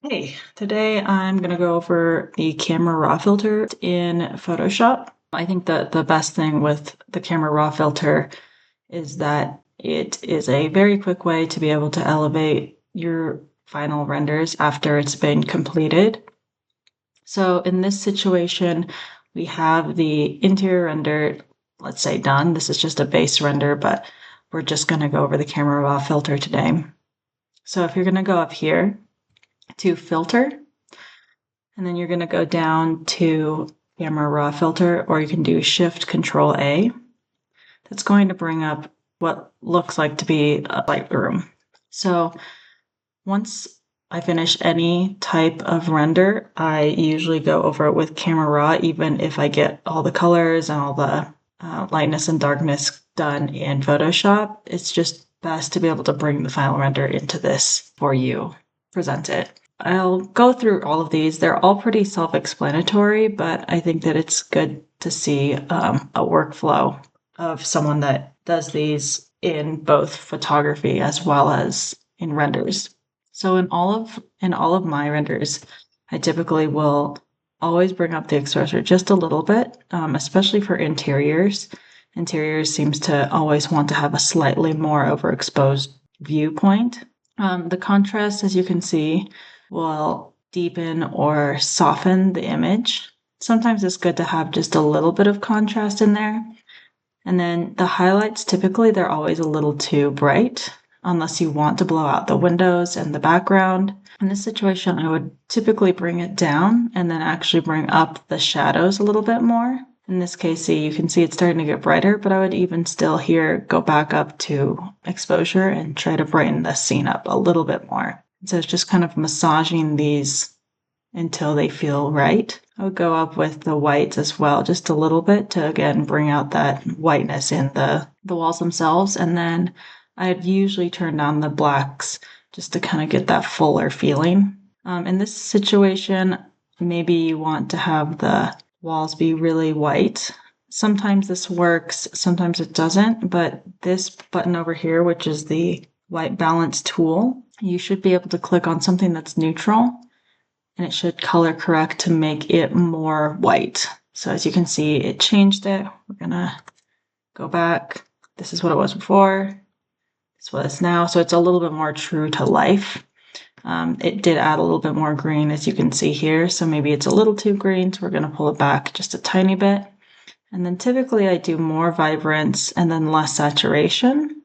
Hey, today I'm going to go over the Camera Raw filter in Photoshop. I think that the best thing with the Camera Raw filter is that it is a very quick way to be able to elevate your final renders after it's been completed. So in this situation, we have the interior render, let's say done. This is just a base render, but we're just going to go over the Camera Raw filter today. So if you're going to go up here to Filter, and then you're going to go down to Camera Raw filter, or you can do Shift Control A. That's going to bring up what looks like to be a Lightroom. So once I finish any type of render, I usually go over it with Camera Raw, even if I get all the colors and all the lightness and darkness done in Photoshop. It's just best to be able to bring the final render into this for you, present it. I'll go through all of these. They're all pretty self-explanatory, but I think that it's good to see a workflow of someone that does these in both photography as well as in renders. So in all of my renders, I typically will always bring up the exposure just a little bit, especially for interiors. Interiors seems to always want to have a slightly more overexposed viewpoint. The contrast, as you can see, will deepen or soften the image. Sometimes it's good to have just a little bit of contrast in there. And then the highlights, typically they're always a little too bright, unless you want to blow out the windows and the background. In this situation, I would typically bring it down and then actually bring up the shadows a little bit more. In this case, see, you can see it's starting to get brighter, but I would even still here go back up to exposure and try to brighten the scene up a little bit more. So it's just kind of massaging these until they feel right. I would go up with the whites as well, just a little bit to again bring out that whiteness in the walls themselves. And then I'd usually turn down the blacks just to kind of get that fuller feeling. In this situation, maybe you want to have the walls be really white. Sometimes this works, sometimes it doesn't, but this button over here, which is the white balance tool, you should be able to click on something that's neutral and it should color correct to make it more white. So as you can see, it changed it. We're gonna go back. This is what it was before. This is what it's now. So it's a little bit more true to life. It did add a little bit more green, as you can see here. So maybe it's a little too green. So we're gonna pull it back just a tiny bit. And then typically I do more vibrance and then less saturation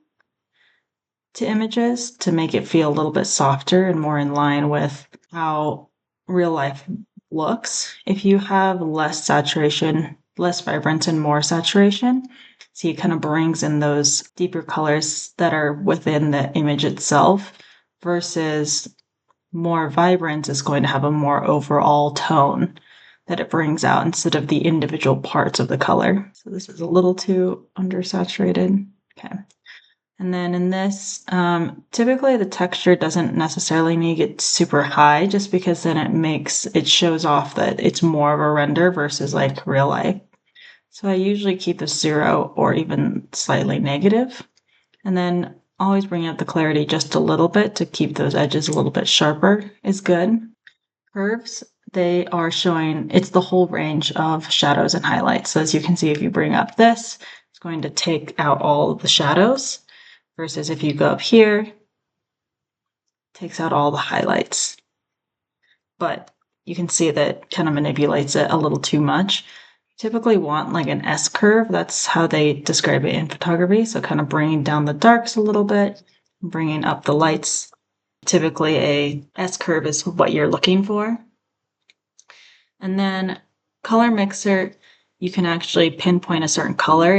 to images to make it feel a little bit softer and more in line with how real life looks. If you have less saturation, less vibrance and more saturation, see, it kind of brings in those deeper colors that are within the image itself, versus more vibrance is going to have a more overall tone that it brings out instead of the individual parts of the color. So this is a little too undersaturated. Okay. And then in this, typically the texture doesn't necessarily need to get super high, just because then it shows off that it's more of a render versus like real life. So I usually keep this 0 or even slightly negative. And then always bring up the clarity just a little bit to keep those edges a little bit sharper is good. Curves, they are showing, it's the whole range of shadows and highlights. So as you can see, if you bring up this, it's going to take out all of the shadows. Versus if you go up here, it takes out all the highlights. But you can see that kind of manipulates it a little too much. You typically want like an S curve. That's how they describe it in photography. So kind of bringing down the darks a little bit, bringing up the lights. Typically a S curve is what you're looking for. And then color mixer, you can actually pinpoint a certain color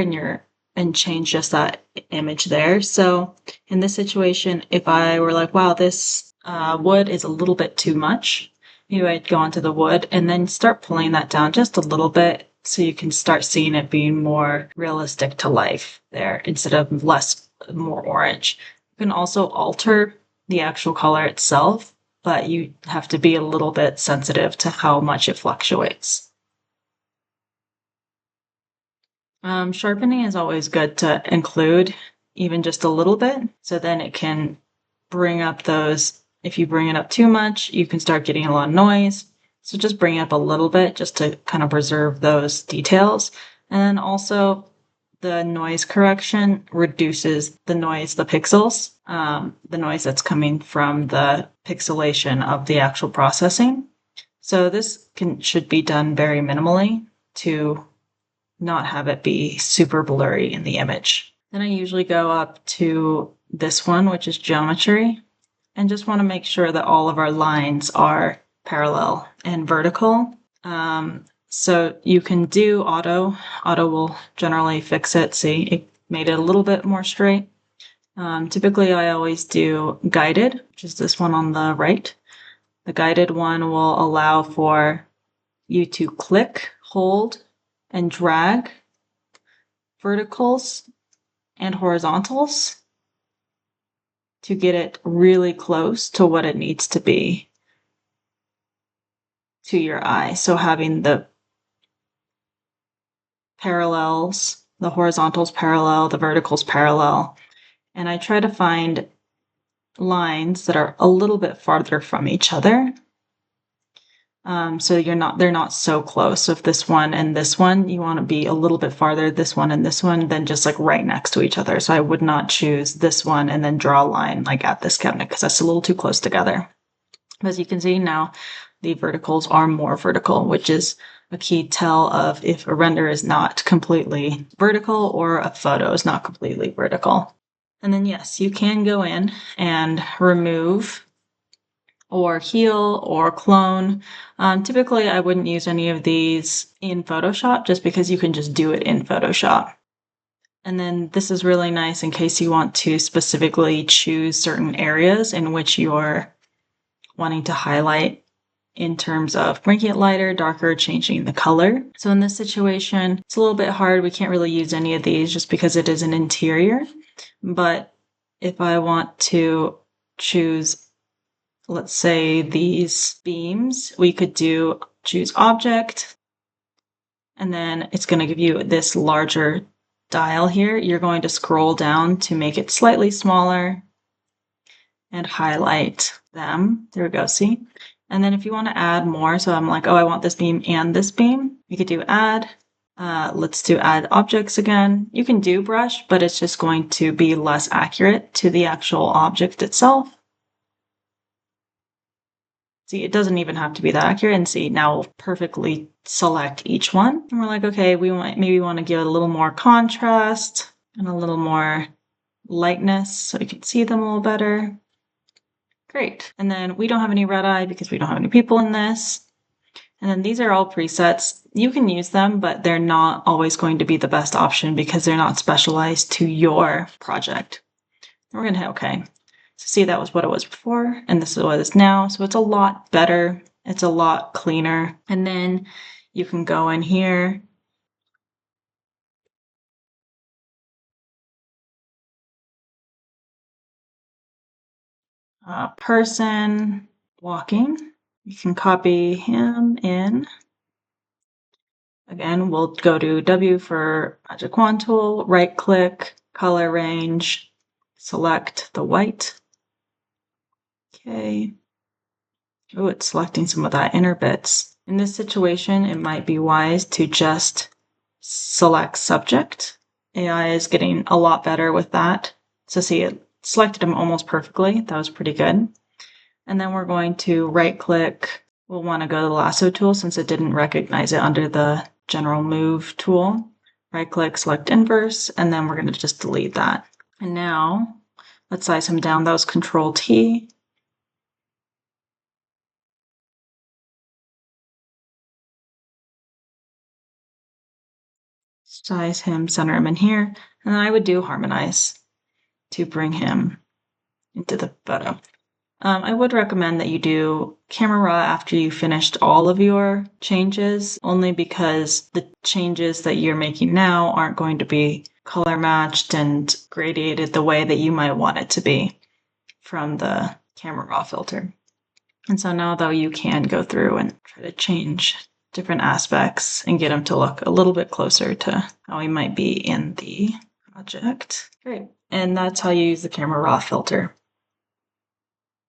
and change just that image there. So in this situation, if I were like, wow, this wood is a little bit too much, maybe I'd go onto the wood and then start pulling that down just a little bit so you can start seeing it being more realistic to life there instead of more orange. You can also alter the actual color itself, but you have to be a little bit sensitive to how much it fluctuates. Sharpening is always good to include, even just a little bit, so then it can bring up those if you bring it up too much, you can start getting a lot of noise. So just bring it up a little bit just to kind of preserve those details. And then also the noise correction reduces the noise, the pixels, the noise that's coming from the pixelation of the actual processing. So this should be done very minimally to not have it be super blurry in the image. Then I usually go up to this one, which is geometry, and just want to make sure that all of our lines are parallel and vertical. So you can do auto. Auto will generally fix it. See, it made it a little bit more straight. Typically, I always do guided, which is this one on the right. The guided one will allow for you to click, hold, and drag verticals and horizontals to get it really close to what it needs to be to your eye. So having the parallels, the horizontals parallel, the verticals parallel. And I try to find lines that are a little bit farther from each other. So they're not so close. So if this one and this one, you want to be a little bit farther, this one and this one, than just like right next to each other. So I would not choose this one and then draw a line like at this cabinet because that's a little too close together. As you can see now, the verticals are more vertical, which is a key tell of if a render is not completely vertical or a photo is not completely vertical. And then yes, you can go in and remove or heal or clone. Typically, I wouldn't use any of these in Photoshop just because you can just do it in Photoshop. And then this is really nice in case you want to specifically choose certain areas in which you're wanting to highlight in terms of making it lighter, darker, changing the color. So in this situation, it's a little bit hard. We can't really use any of these just because it is an interior. But if I want to choose, let's say, these beams, we could choose object, and then it's going to give you this larger dial here. You're going to scroll down to make it slightly smaller and highlight them. There we go, see? And then if you want to add more, so I'm like, oh, I want this beam and this beam, you could do add. Let's do add objects again. You can do brush, but it's just going to be less accurate to the actual object itself. See, it doesn't even have to be that accurate. And see, now we'll perfectly select each one. And we're like, okay, maybe want to give it a little more contrast and a little more lightness so we can see them a little better. Great. And then we don't have any red eye because we don't have any people in this. And then these are all presets. You can use them, but they're not always going to be the best option because they're not specialized to your project. And we're going to hit OK. So see, that was what it was before, and this is what it is now. So it's a lot better. It's a lot cleaner. And then you can go in here. Person walking. You can copy him in. Again, we'll go to W for Magic Wand tool, right click, color range, select the white. Okay. Oh, it's selecting some of that inner bits. In this situation, it might be wise to just select subject. AI is getting a lot better with that. So see, it selected them almost perfectly. That was pretty good. And then we're going to right click. We'll want to go to the lasso tool since it didn't recognize it under the general move tool. Right click, select inverse, and then we're going to just delete that. And now let's size him down. That was Control T. Size him, center him in here, and then I would do harmonize to bring him into the photo. I would recommend that you do camera raw after you finished all of your changes, only because the changes that you're making now aren't going to be color matched and gradiated the way that you might want it to be from the camera raw filter. And so now though you can go through and try to change different aspects and get them to look a little bit closer to how he might be in the project. Great. And that's how you use the camera raw filter.